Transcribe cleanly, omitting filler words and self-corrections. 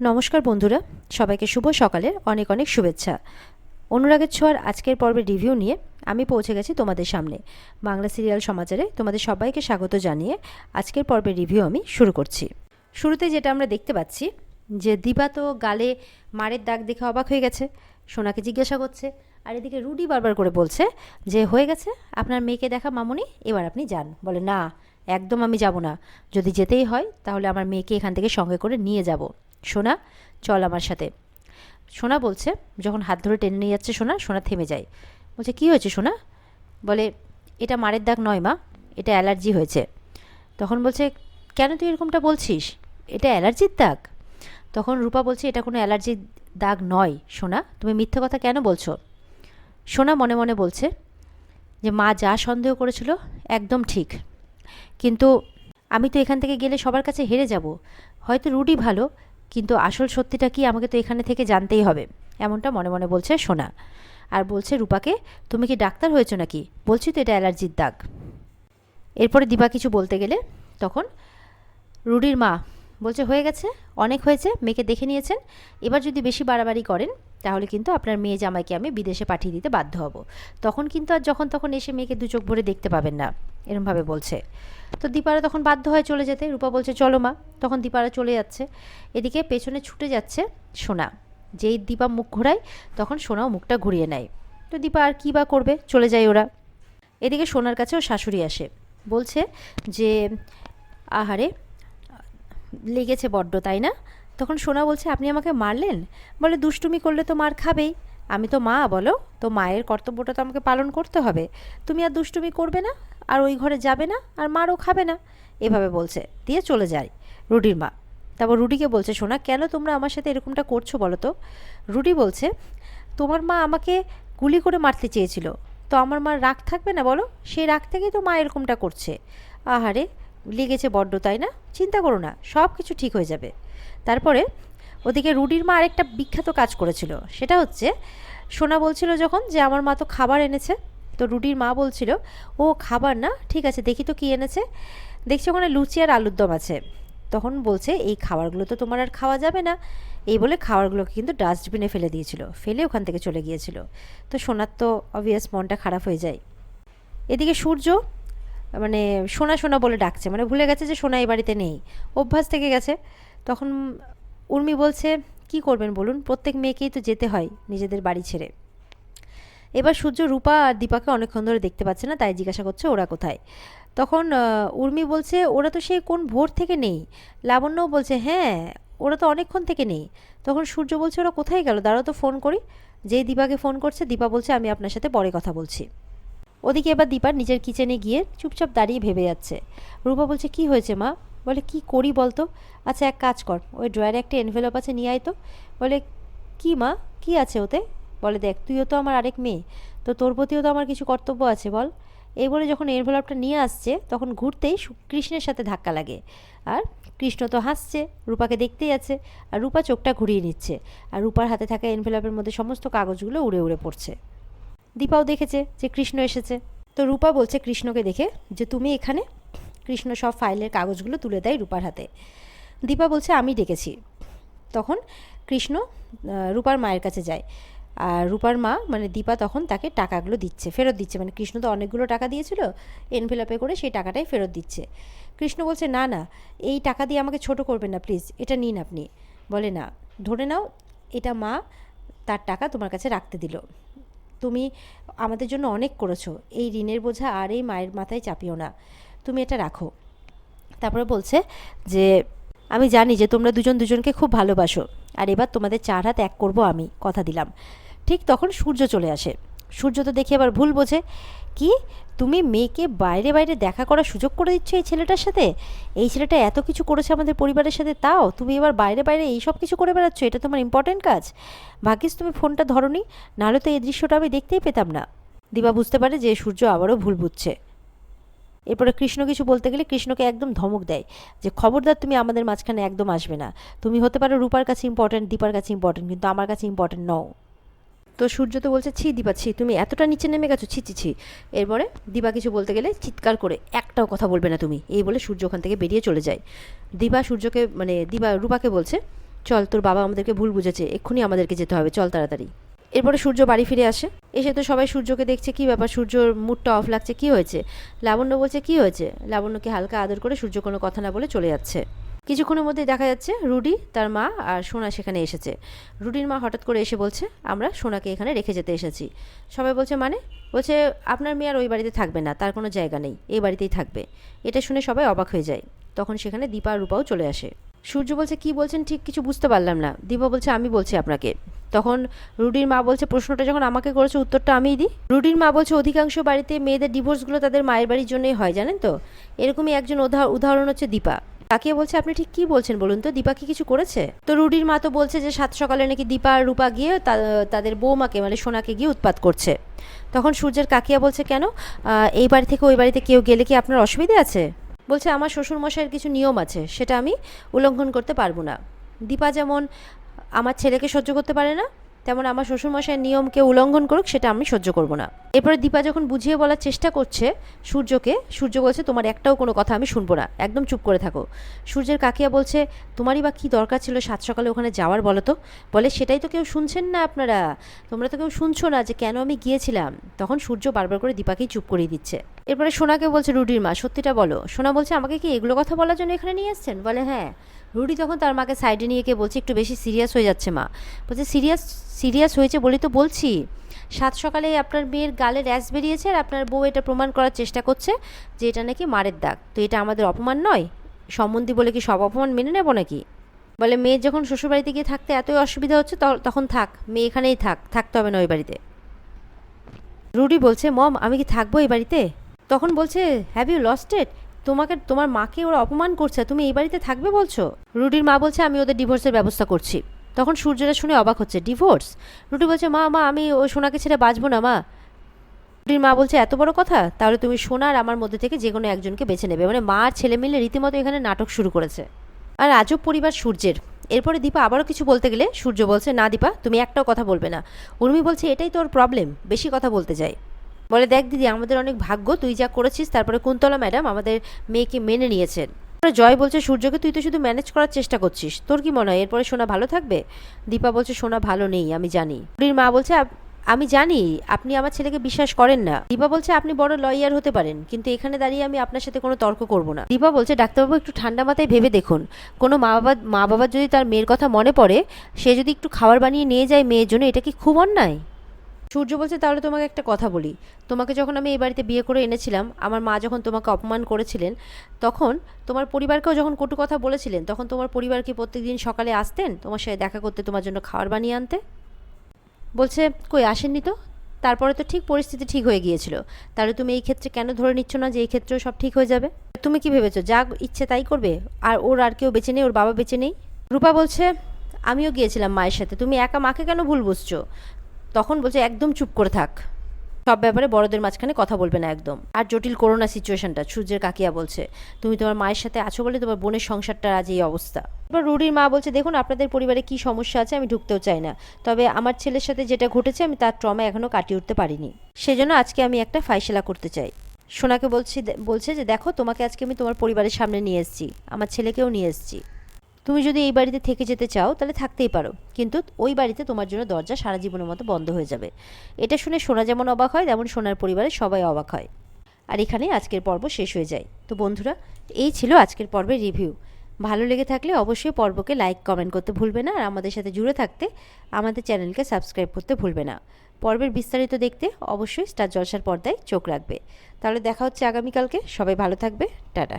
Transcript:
নমস্কার বন্ধুরা, সবাইকে শুভ সকালের অনেক অনেক শুভেচ্ছা। অনুরাগের ছোঁয়ার আজকের পর্বের রিভিউ নিয়ে আমি পৌঁছে গেছি তোমাদের সামনে। বাংলা সিরিয়াল সমাচারে তোমাদের সবাইকে স্বাগত জানিয়ে আজকের পর্বের রিভিউ আমি শুরু করছি। শুরুতে যেটা আমরা দেখতে পাচ্ছি যে দিবা তো গালে মারের দাগ দেখে অবাক হয়ে গেছে, সোনাকে জিজ্ঞাসা করছে। আর এদিকে রুডি বারবার করে বলছে যে হয়ে গেছে আপনার মেয়েকে দেখা মামুনি, এবার আপনি যান। বলে না, একদম আমি যাব না, যদি যেতেই হয় তাহলে আমার মেয়েকে এখান থেকে সঙ্গে করে নিয়ে যাব। সোনা চল আমার সাথে। সোনা বলছে, যখন হাত ধরে টেনে নিয়ে যাচ্ছে সোনা থেমে যায়। বলছে কী হয়েছে সোনা? বলে এটা মারের দাগ নয় মা, এটা অ্যালার্জি হয়েছে। তখন বলছে কেন তুই এরকমটা বলছিস, এটা অ্যালার্জির দাগ? তখন রূপা বলছে এটা কোনো অ্যালার্জির দাগ নয় সোনা, তুমি মিথ্যে কথা কেন বলছো? সোনা মনে মনে বলছে যে মা যা সন্দেহ করেছিল একদম ঠিক, কিন্তু আমি তো এখান থেকে গেলে সবার কাছে হেরে যাব। হয়তো রুডি ভালো, কিন্তু আসল সত্যিটা কি আমাকে তো এখানে থেকে জানতেই হবে, এমনটা মনে মনে বলছে সোনা। আর বলছে রূপাকে, তুমি কি ডাক্তার হয়েছো নাকি? বলছি তো এটা অ্যালার্জির দাগ। এরপরে দীপা কিছু বলতে গেলে তখন রুডির মা বলছে হয়ে গেছে, অনেক হয়েছে, মেয়েকে দেখে নিয়েছেন, এবার যদি বেশি বাড়াবাড়ি করেন তাহলে কিন্তু আপনার মেয়ে জামাইকে আমি বিদেশে পাঠিয়ে দিতে বাধ্য হব। তখন কিন্তু আর যখন তখন এসে মেয়েকে দু চোখ ভরে দেখতে পাবেন না, এরমভাবে বলছে। তো দীপারা তখন বাধ্য হয় চলে যেতে। রূপা বলছে চলো মা, তখন দীপারা চলে যাচ্ছে। এদিকে পেছনে ছুটে যাচ্ছে সোনা। যেই দীপা মুখ ঘোরায় তখন সোনাও মুখটা ঘুরিয়ে নেয়। তো দীপা আর কী বা করবে, চলে যায় ওরা। এদিকে সোনার কাছেও শাশুড়ি আসে, বলছে যে আহারে লেগেছে বড্ড, তাই না? তখন সোনা বলছে আপনি আমাকে মারলেন? বলে দুষ্টুমি করলে তো মার খাবেই, আমি তো মা, বলো তো মায়ের কর্তব্যটা তো আমাকে পালন করতে হবে। তুমি আর দুষ্টুমি করবে না, আর ওই ঘরে যাবে না, আর মারও খাবে না, এভাবে বলছে। দিয়ে চলে যায় রুডির মা। তারপর রুডিকে বলছে সোনা কেন তোমরা আমার সাথে এরকমটা করছো বলো তো? রুডি বলছে তোমার মা আমাকে গুলি করে মারতে চেয়েছিল, তো আমার মার রাগ থাকবে না বলো? সেই রাগ থেকেই তো মা এরকমটা করছে। আহারে লেগেছে বড্ড, তাই না? চিন্তা করো না, সব কিছু ঠিক হয়ে যাবে। তারপরে ওদিকে রুডির মা আরেকটা বিখ্যাত কাজ করেছিল, সেটা হচ্ছে সোনা বলছিল যখন যে আমার মা তো খাবার এনেছে, তো রুডির মা বলছিল ও খাবার না, ঠিক আছে দেখি তো কী এনেছে। দেখছি ওখানে লুচি আর আলুর দম আছে। তখন বলছে এই খাবারগুলো তো তোমার আর খাওয়া যাবে না, এই বলে খাবারগুলোকে কিন্তু ডাস্টবিনে ফেলে দিয়েছিল, ফেলে ওখান থেকে চলে গিয়েছিল। তো সোনার তো অবভিয়াস মনটা খারাপ হয়ে যায়। এদিকে সূর্য মানে সোনা সোনা বলে ডাকছে, মানে ভুলে গেছে যে সোনা এই বাড়িতে নেই, অভ্যাস থেকে গেছে। তখন উর্মি বলছে কি করবেন বলুন, প্রত্যেক মেয়েকেই তো যেতে হয় নিজেদের বাড়ি ছেড়ে। এবার সূর্য রূপা আর দীপাকে অনেকক্ষণ ধরে দেখতে পাচ্ছে না, তাই জিজ্ঞাসা করছে ওরা কোথায়। তখন উর্মি বলছে ওরা তো সেই কোন ভোর থেকে নেই। লাবণ্যও বলছে হ্যাঁ, ওরা তো অনেকক্ষণ থেকে নেই। তখন সূর্য বলছে ওরা কোথায় গেল, দাঁড়াও তো ফোন করি। যেই দীপাকে ফোন করছে, দীপা বলছে আমি আপনার সাথে পরে কথা বলছি। ওদিকে এবার দীপা নিজের কিচেনে গিয়ে চুপচাপ দাঁড়িয়ে ভেবে যাচ্ছে। রূপা বলছে কি হয়েছে মা? বলে কি করি বলতো? আচ্ছা এক কাজ কর, ওই ড্রয়ারে একটা এনভেলপ আছে, নিয়ে আয় তো। বলে কি মা, কি আছে ওতে? বলে দেখ তুইও তো আমার আরেক মেয়ে, তো তোর প্রতিও তো আমার কিছু কর্তব্য আছে, বল। এই বলে যখন এনভেলপটা নিয়ে আসছে তখন ঘুরতেই কৃষ্ণের সাথে ধাক্কা লাগে। আর কৃষ্ণ তো হাসছে, রূপাকে দেখতেই আছে, আর রূপা চোখটা ঘুরিয়ে নিচ্ছে, আর রূপার হাতে থাকা এনভেলপের মধ্যে সমস্ত কাগজগুলো উড়ে উড়ে পড়ছে। দীপাও দেখেছে যে কৃষ্ণ এসেছে, তো রূপা বলছে কৃষ্ণকে দেখে যে তুমি এখানে। কৃষ্ণ সব ফাইলের কাগজগুলো তুলে দেয় রূপার হাতে। দীপা বলছে আমি ডেকেছি। তখন কৃষ্ণ রূপার মায়ের কাছে যায়, আর রূপার মা মানে দীপা তখন তাকে টাকাগুলো দিচ্ছে, ফেরত দিচ্ছে, মানে কৃষ্ণ তো অনেকগুলো টাকা দিয়েছিল এনভেলপে করে, সেই টাকাটাই ফেরত দিচ্ছে। কৃষ্ণ বলছে না না, এই টাকা দিয়ে আমাকে ছোট করবেন না প্লিজ, এটা নিন আপনি। বলে না, ধরে নাও, এটা মা তার টাকা তোমার কাছে রাখতে দিল, তুমি আমাদের জন্য অনেক করেছো, এই ঋণের বোঝা আর এই মায়ের মাথায় চাপিও না, তুমি এটা রাখো। তারপরে বলছে যে আমি জানি যে তোমরা দুজন দুজনকে খুব ভালোবাসো, আর এবার তোমাদের চার হাত এক করবো, আমি কথা দিলাম। ঠিক তখন সূর্য চলে আসে। সূর্য তো দেখে এবার ভুল বোঝে, কি তুমি মেয়েকে বাইরে বাইরে দেখা করার সুযোগ করে দিচ্ছ এই ছেলেটার সাথে? এই ছেলেটা এত কিছু করেছে আমাদের পরিবারের সাথে, তাও তুমি এবার বাইরে বাইরে এই সব কিছু করে বেড়াচ্ছ, এটা তোমার ইম্পর্টেন্ট কাজ? ভাগ্যিস তুমি ফোনটা ধরোনি, নাহলে তো এই দৃশ্যটা আমি দেখতেই পেতাম না। দিবা বুঝতে পারে যে সূর্য আবারও ভুল বুঝছে। এরপরে কৃষ্ণ কিছু বলতে গেলে কৃষ্ণকে একদম ধমক দেয় যে খবরদার তুমি আমাদের মাঝখানে একদম আসবে না, তুমি হতে পারো রূপার কাছে ইম্পর্টেন্ট, দীপার কাছে ইম্পর্টেন্ট, কিন্তু আমার কাছে ইম্পর্টেন্ট নও। তো সূর্য তো বলছে ছি দীপা ছি, তুমি এতটা নিচে নেমে গেছো, ছি ছি ছি। এরপরে দীপা কিছু বলতে গেলে চিৎকার করে একটাও কথা বলবে না তুমি, এই বলে সূর্য ওখান থেকে বেরিয়ে চলে যায়। দীপা সূর্যকে মানে দীপা রূপাকে বলছে চল, তোর বাবা আমাদেরকে ভুল বুঝেছে, এক্ষুনি আমাদেরকে যেতে হবে, চল তাড়াতাড়ি। এরপরে সূর্য বাড়ি ফিরে আসে। এসে তো সবাই সূর্যকে দেখছে, কি ব্যাপার, সূর্যর মুডটা অফ লাগছে, কি হয়েছে? লাবণ্য বলছে কি হয়েছে? লাবণ্যকে হালকা আদর করে সূর্য কোনো কথা না বলে চলে যাচ্ছে। কিছুক্ষণের মধ্যে দেখা যাচ্ছে রুডি, তার মা আর সোনা সেখানে এসেছে। রুডির মা হঠাৎ করে এসে বলছে, আমরা সোনাকে এখানে রেখে যেতে এসেছি। সবাই বলছে মানে? বলছে আপনার মেয়ে আর ওই বাড়িতে থাকবে না, তার কোনো জায়গা নেই, এই বাড়িতেই থাকবে। এটা শুনে সবাই অবাক হয়ে যায়। তখন সেখানে দীপা আর রূপাও চলে আসে। সূর্য বলছে কি বলছেন ঠিক কিছু বুঝতে পারলাম না। দীপা বলছে আমি বলছি আপনাকে। তখন রুডির মা বলছে প্রশ্নটা যখন আমাকে করেছে উত্তরটা আমিই দিই। রুডির মা বলছে অধিকাংশ বাড়িতে মেয়েদের ডিভোর্সগুলো তাদের মায়ের বাড়ির জন্যই হয়, জানেন তো। এরকমই একজন উদাহরণ হচ্ছে দীপা। কাকিয়া বলছে আপনি ঠিক কি বলছেন বলুন তো, দীপা কি কিছু করেছে? তো রুডির মা তো বলছে যে সাত সকালে নাকি দীপা আর রূপা গিয়ে তাদের বৌমাকে মানে সোনাকে গিয়ে উৎপাত করছে। তখন সূর্যের কাকিয়া বলছে কেন, এই বাড়ি থেকে ওই বাড়িতে কেউ গেলে কি আপনার অসুবিধা আছে? বলছে আমার শ্বশুরমশাইয়ের কিছু নিয়ম আছে, সেটা আমি উল্লঙ্ঘন করতে পারবো না। দীপা যেমন আমার ছেলেকে সহ্য করতে পারে না, তেমন আমার শ্বশুরমশাইয়ের নিয়মকে উল্লঙ্ঘন করুক সেটা আমি সহ্য করব না। এরপরে দীপা যখন বুঝিয়ে বলার চেষ্টা করছে সূর্যকে, সূর্য বলছে তোমার একটাও কোনো কথা আমি শুনবো না, একদম চুপ করে থাকো। সূর্যের কাকিয়া বলছে তোমারই বা কী দরকার ছিল সাত সকালে ওখানে যাওয়ার বলো তো? বলে সেটাই তো কেউ শুনছেন না আপনারা, তোমরা তো কেউ শুনছো না যে কেন আমি গিয়েছিলাম। তখন সূর্য বারবার করে দীপাকেই চুপ করিয়ে দিচ্ছে। এরপরে সোনাকে বলছে রুডির মা সত্যিটা বলো। সোনা বলছে আমাকে কি এগুলো কথা বলার জন্য এখানে নিয়ে এসছেন? বলে হ্যাঁ। রুডি তখন তার মাকে সাইডে নিয়ে গিয়ে বলছে একটু বেশি সিরিয়াস হয়ে যাচ্ছে মা। বলছে সিরিয়াস হয়েছে বলি তো বলছি। সাত সকালে আপনার মেয়ের গালে র্যাশ বেরিয়েছে আর আপনার বউ এটা প্রমাণ করার চেষ্টা করছে যে এটা নাকি মারের দাগ। তো এটা আমাদের অপমান নয়? সম্বন্ধী বলে কি সব অপমান মেনে নেব নাকি? বলে মেয়ের যখন শ্বশুরবাড়িতে গিয়ে থাকতে এতই অসুবিধা হচ্ছে তখন থাক, মেয়ে এখানেই থাকতে হবে না ওই বাড়িতে। রুডি বলছে মম আমি কি থাকবো এই বাড়িতে? তখন বলছে হ্যাভ ইউ লস্ট ইট? তোমার মাকে ওরা অপমান করছে, তুমি এই বাড়িতে থাকবে বলছো? রুডির মা বলছে আমি ওদের ডিভোর্সের ব্যবস্থা করছি। তখন সূর্যরা শুনে অবাক হচ্ছে, ডিভোর্স? রুডি বলছে মা আমি ওই সোনাকে ছেড়ে বাঁচবো না মা। রুডির মা বলছে এত বড় কথা, তাহলে তুমি সোনা আর আমার মধ্যে থেকে যে কোনো একজনকে বেছে নেবে। মানে মা আর ছেলে মিলে রীতিমতো এখানে নাটক শুরু করেছে। আর আজব পরিবার সূর্যের। এরপরে দীপা আবারও কিছু বলতে গেলে সূর্য বলছে না দীপা তুমি একটাও কথা বলবে না। উর্মি বলছে এটাই তোর প্রবলেম, বেশি কথা বলতে যায়। বলে দেখ দিদি আমাদের অনেক ভাগ্য, তুই যা করেছিস তারপরে কুন্তলা ম্যাডাম আমাদের মেয়েকে মেনে নিয়েছেন। জয় বলছে সূর্যকে তুই তো শুধু ম্যানেজ করার চেষ্টা করছিস, তোর কি মনে হয় এরপরে সোনা ভালো থাকবে? দীপা বলছে সোনা ভালো নেই আমি জানি। রুডির মা বলছে আমি জানি আপনি আমার ছেলেকে বিশ্বাস করেন না। দীপা বলছে আপনি বড় লয়ার হতে পারেন, কিন্তু এখানে দাঁড়িয়ে আমি আপনার সাথে কোনো তর্ক করব না। দীপা বলছে ডাক্তারবাবু একটু ঠান্ডা মাথায় ভেবে দেখুন, কোনো মা বাবার যদি তার মেয়ের কথা মনে পড়ে, সে যদি একটু খাবার বানিয়ে নিয়ে যায় মেয়ের জন্য, এটা কি খুব অন্যায়? সূর্য বলছে তাহলে তোমাকে একটা কথা বলি, তোমাকে যখন আমি এই বাড়িতে বিয়ে করে এনেছিলাম, আমার মা যখন তোমাকে অপমান করেছিলেন, তখন তোমার পরিবারকেও যখন কটু কথা বলেছিলেন, তখন তোমার পরিবারকে প্রত্যেকদিন সকালে আসতেন তোমার সাথে দেখা করতে, তোমার জন্য খাবার বানিয়ে আনতে? বলছে কই আসেননি তো। তারপরে তো ঠিক পরিস্থিতি ঠিক হয়ে গিয়েছিল, তাহলে তুমি এই ক্ষেত্রে কেন ধরে নিচ্ছ না যে এই ক্ষেত্রেও সব ঠিক হয়ে যাবে? তুমি কি ভেবেছো যা ইচ্ছে তাই করবে, আর ওর আর কেউ বেঁচে নেই, ওর বাবা বেঁচে নেই? রূপা বলছে আমিও গিয়েছিলাম মায়ের সাথে, তুমি একা মাকে কেন ভুল বুঝছো? তখন বলছে একদম চুপ করে থাক, সব ব্যাপারে বড়দের মাঝখানে কথা বলবে না একদম। আর জটিল করো না সিচুয়েশনটা। সূর্যের কাকিয়া বলছে তুমি তোমার মায়ের সাথে আছো বলে তোমার বোনের সংসারটার আজ এই অবস্থা। এবার রুডির মা বলছে দেখুন আপনাদের পরিবারে কি সমস্যা আছে আমি ঢুকতেও চাই না, তবে আমার ছেলের সাথে যেটা ঘটেছে আমি তার ট্রমা এখনও কাটিয়ে উঠতে পারিনি, সেজন্য আজকে আমি একটা ফাইসলা করতে চাই। সোনাকে বলছে যে দেখো তোমাকে আজকে আমি তোমার পরিবারের সামনে নিয়ে এসেছি, আমার ছেলেকেও নিয়ে এসেছি, তুমি যদি এই বাড়িতে থেকে যেতে চাও তাহলে থাকতেই পারো, কিন্তু ওই বাড়িতে তোমার জন্য দরজা সারা জীবনের মতো বন্ধ হয়ে যাবে। এটা শুনে সোনা যেমন অবাক হয় তেমন সোনার পরিবারের সবাই অবাক হয়। আর এখানেই আজকের পর্ব শেষ হয়ে যায়। তো বন্ধুরা এই ছিল আজকের পর্বের রিভিউ। ভালো লেগে থাকলে অবশ্যই পর্বকে লাইক কমেন্ট করতে ভুলবে না, আর আমাদের সাথে জুড়ে থাকতে আমাদের চ্যানেলকে সাবস্ক্রাইব করতে ভুলবে না। পর্বের বিস্তারিত দেখতে অবশ্যই স্টার জলসার পর্দায় চোখ রাখবে। তাহলে দেখা হচ্ছে আগামীকালকে। সবাই ভালো থাকবে, টাটা।